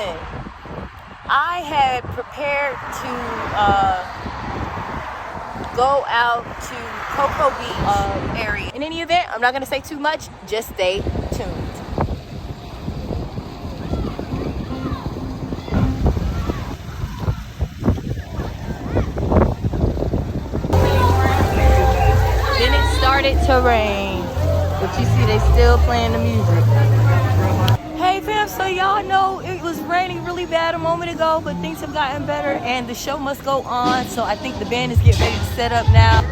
listen, I had prepared to go out to Cocoa Beach area. In any event, I'm not going to say too much. Just stay tuned. Then it started to rain. But you see, they still playing the music. Hey fam, so y'all know it was raining really bad a moment ago, but things have gotten better and the show must go on. So I think the band is getting ready to set up now.